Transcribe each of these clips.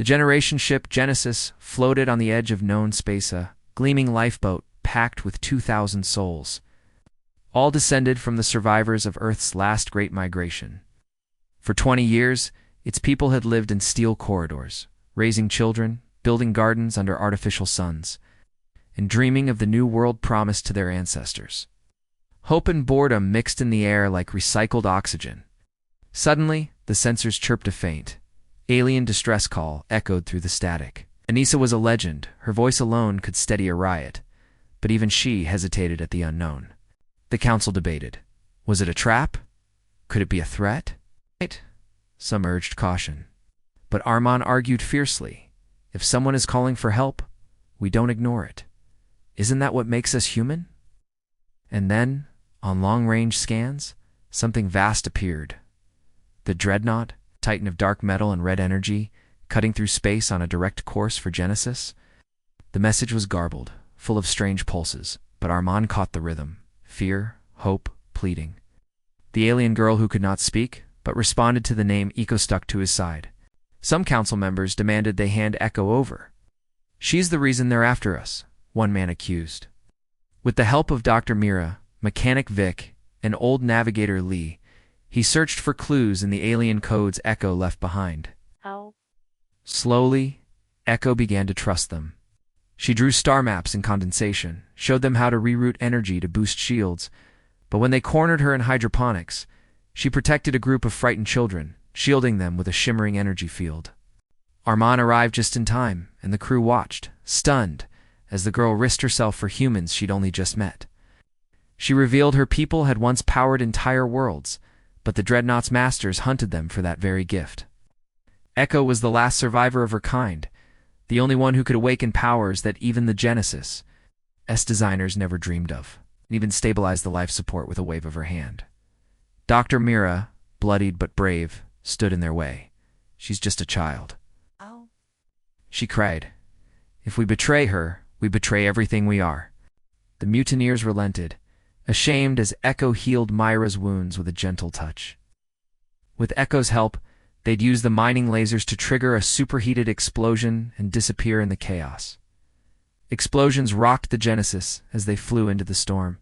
The generation ship Genesis floated on the edge of known space, a gleaming lifeboat packed with 2,000 souls, all descended from the survivors of Earth's last great migration. For 20 years, its people had lived in steel corridors, raising children, building gardens under artificial suns, and dreaming of the new world promised to their ancestors. Hope and boredom mixed in the air like recycled oxygen. Suddenly, the sensors chirped a faint, alien distress call echoed through the static. Anissa was a legend. Her voice alone could steady a riot, but even she hesitated at the unknown. The council debated. Was it a trap? Could it be a threat? Some urged caution. But Armand argued fiercely. If someone is calling for help, we don't ignore it. Isn't that what makes us human? And then, on long-range scans, something vast appeared. The Dreadnought, titan of dark metal and red energy, cutting through space on a direct course for Genesis. The message was garbled, full of strange pulses, but Armand caught the rhythm. Fear, hope, pleading. The alien girl who could not speak, but responded to the name Echo stuck to his side. Some council members demanded they hand Echo over. She's the reason they're after us, one man accused. With the help of Dr. Mira, Mechanic Vic, and old navigator Lee, he searched for clues in the alien codes Echo left behind. How? Slowly, Echo began to trust them. She drew star maps in condensation, showed them how to reroute energy to boost shields, but when they cornered her in hydroponics, she protected a group of frightened children, shielding them with a shimmering energy field. Armand arrived just in time, and the crew watched, stunned, as the girl risked herself for humans she'd only just met. She revealed her people had once powered entire worlds, but the Dreadnought's masters hunted them for that very gift. Echo was the last survivor of her kind, the only one who could awaken powers that even the Genesis' designers never dreamed of, and even stabilize the life support with a wave of her hand. Dr. Mira, bloodied but brave, stood in their way. She's just a child. How? She cried. If we betray her, we betray everything we are. The mutineers relented, ashamed as Echo healed Myra's wounds with a gentle touch. With Echo's help, they'd use the mining lasers to trigger a superheated explosion and disappear in the chaos. Explosions rocked the Genesis as they flew into the storm.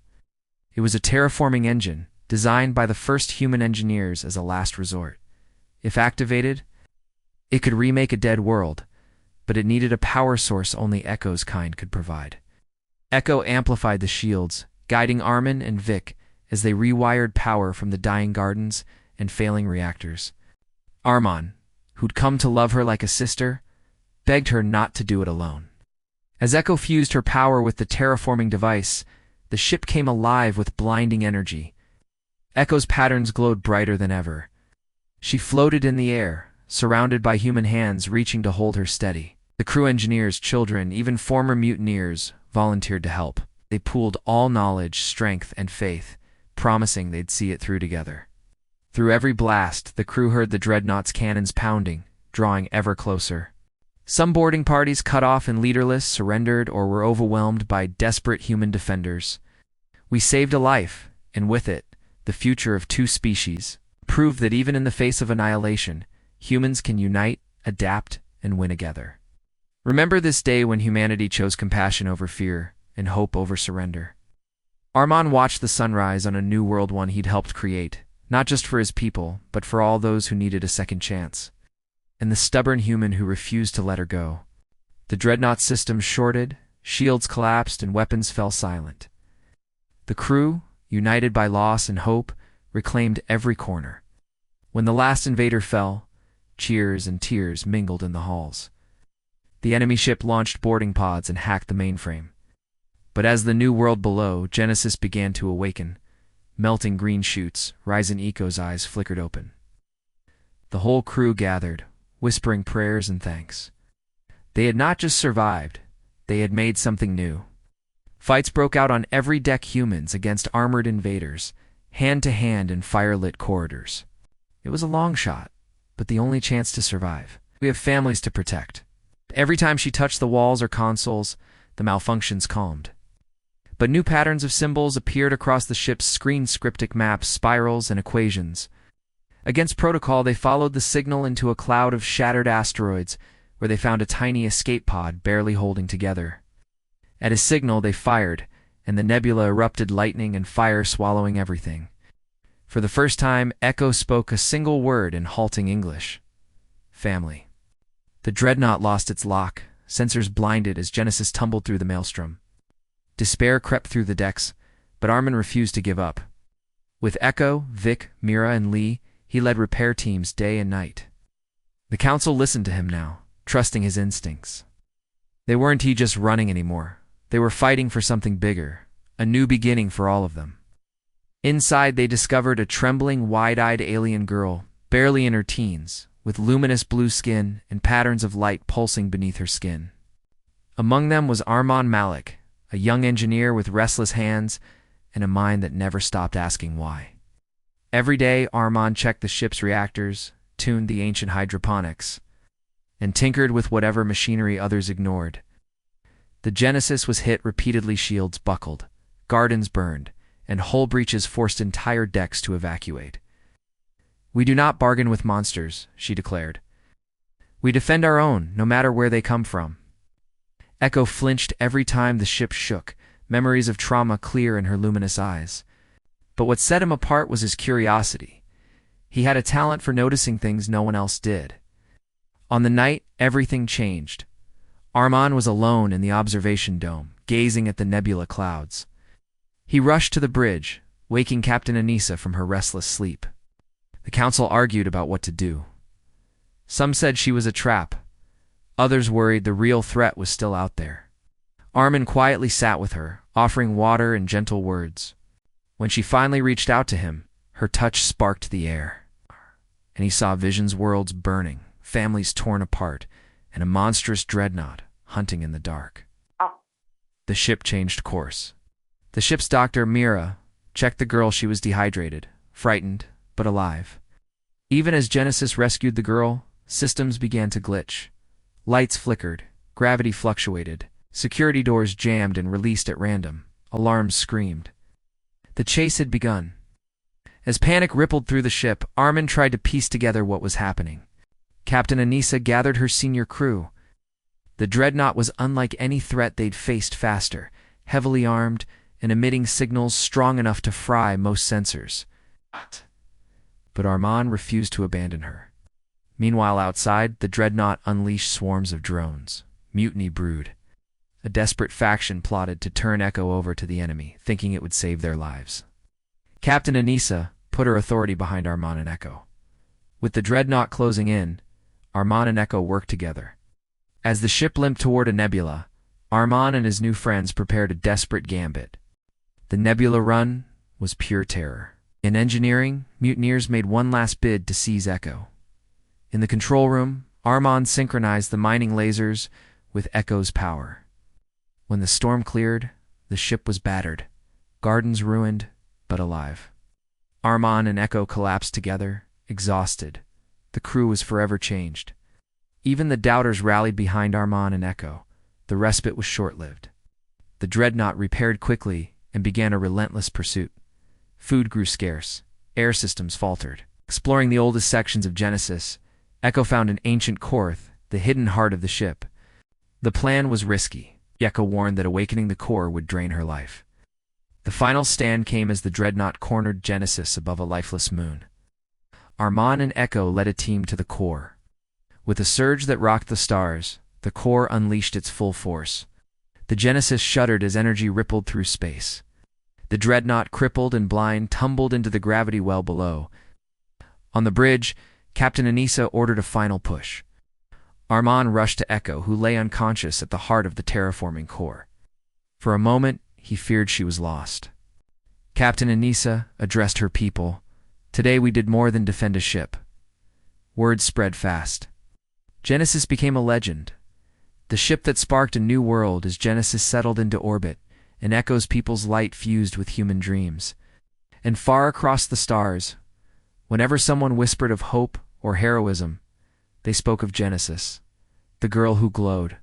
It was a terraforming engine, designed by the first human engineers as a last resort. If activated, it could remake a dead world, but it needed a power source only Echo's kind could provide. Echo amplified the shields, guiding Armin and Vic as they rewired power from the dying gardens and failing reactors. Armand, who'd come to love her like a sister, begged her not to do it alone. As Echo fused her power with the terraforming device, the ship came alive with blinding energy. Echo's patterns glowed brighter than ever. She floated in the air, surrounded by human hands reaching to hold her steady. The crew engineers, children, even former mutineers volunteered to help. They pooled all knowledge, strength, and faith, promising they'd see it through together. Through every blast, the crew heard the Dreadnought's cannons pounding, drawing ever closer. Some boarding parties, cut off and leaderless, surrendered or were overwhelmed by desperate human defenders. We saved a life, and with it, the future of two species, proved that even in the face of annihilation, humans can unite, adapt, and win together. Remember this day when humanity chose compassion over fear and hope over surrender. Armand watched the sunrise on a new world, one he'd helped create, not just for his people, but for all those who needed a second chance. And the stubborn human who refused to let her go. The Dreadnought system shorted, shields collapsed, and weapons fell silent. The crew, united by loss and hope, reclaimed every corner. When the last invader fell, cheers and tears mingled in the halls. The enemy ship launched boarding pods and hacked the mainframe. But as the new world below, Genesis began to awaken. Melting green shoots, Ryzen Eco's eyes flickered open. The whole crew gathered, whispering prayers and thanks. They had not just survived, they had made something new. Fights broke out on every deck, humans against armored invaders, hand-to-hand in fire-lit corridors. It was a long shot, but the only chance to survive. We have families to protect. Every time she touched the walls or consoles, the malfunctions calmed. But new patterns of symbols appeared across the ship's screen, cryptic maps, spirals, and equations. Against protocol, they followed the signal into a cloud of shattered asteroids, where they found a tiny escape pod barely holding together. At his signal, they fired, and the nebula erupted, lightning and fire swallowing everything. For the first time, Echo spoke a single word in halting English. Family. The dreadnought lost its lock, sensors blinded as Genesis tumbled through the maelstrom. Despair crept through the decks, but Armin refused to give up. With Echo, Vic, Mira, and Lee, he led repair teams day and night. The council listened to him now, trusting his instincts. They weren't just running anymore. They were fighting for something bigger, a new beginning for all of them. Inside, they discovered a trembling, wide-eyed alien girl, barely in her teens, with luminous blue skin and patterns of light pulsing beneath her skin. Among them was Armaan Malik, a young engineer with restless hands and a mind that never stopped asking why. Every day, Armaan checked the ship's reactors, tuned the ancient hydroponics, and tinkered with whatever machinery others ignored. The Genesis was hit repeatedly, shields buckled, gardens burned, and hull breaches forced entire decks to evacuate. "We do not bargain with monsters," she declared. "We defend our own, no matter where they come from." Echo flinched every time the ship shook, memories of trauma clear in her luminous eyes. But what set him apart was his curiosity. He had a talent for noticing things no one else did. On the night, everything changed. Armaan was alone in the observation dome, gazing at the nebula clouds. He rushed to the bridge, waking Captain Anissa from her restless sleep. The council argued about what to do. Some said she was a trap. Others worried the real threat was still out there. Armin quietly sat with her, offering water and gentle words. When she finally reached out to him, her touch sparked the air. And he saw Vision's worlds burning, families torn apart, and a monstrous dreadnought hunting in the dark. The ship changed course. The ship's doctor, Mira, checked the girl. She was dehydrated, frightened, but alive. Even as Genesis rescued the girl, systems began to glitch. Lights flickered, gravity fluctuated, security doors jammed and released at random, alarms screamed. The chase had begun. As panic rippled through the ship, Armin tried to piece together what was happening. Captain Anissa gathered her senior crew. The dreadnought was unlike any threat they'd faced, faster, heavily armed, and emitting signals strong enough to fry most sensors. But Armaan refused to abandon her. Meanwhile, outside, the dreadnought unleashed swarms of drones. Mutiny brewed. A desperate faction plotted to turn Echo over to the enemy, thinking it would save their lives. Captain Anissa put her authority behind Armaan and Echo. With the dreadnought closing in, Armaan and Echo worked together. As the ship limped toward a nebula, Armaan and his new friends prepared a desperate gambit. The nebula run was pure terror. In engineering, mutineers made one last bid to seize Echo. In the control room, Armaan synchronized the mining lasers with Echo's power. When the storm cleared, the ship was battered, gardens ruined, but alive. Armaan and Echo collapsed together, exhausted. The crew was forever changed. Even the doubters rallied behind Armaan and Echo. The respite was short-lived. The dreadnought repaired quickly and began a relentless pursuit. Food grew scarce. Air systems faltered. Exploring the oldest sections of Genesis, Echo found an ancient Korth, the hidden heart of the ship. The plan was risky. Echo warned that awakening the core would drain her life. The final stand came as the dreadnought cornered Genesis above a lifeless moon. Armaan and Echo led a team to the core. With a surge that rocked the stars, the core unleashed its full force. The Genesis shuddered as energy rippled through space. The dreadnought, crippled and blind, tumbled into the gravity well below. On the bridge, Captain Anissa ordered a final push. Armaan rushed to Echo, who lay unconscious at the heart of the terraforming core. For a moment, he feared she was lost. Captain Anissa addressed her people. "Today we did more than defend a ship." Word spread fast. Genesis became a legend. The ship that sparked a new world as Genesis settled into orbit, and Echo's people's light fused with human dreams. And far across the stars, whenever someone whispered of hope or heroism, they spoke of Genesis, the girl who glowed,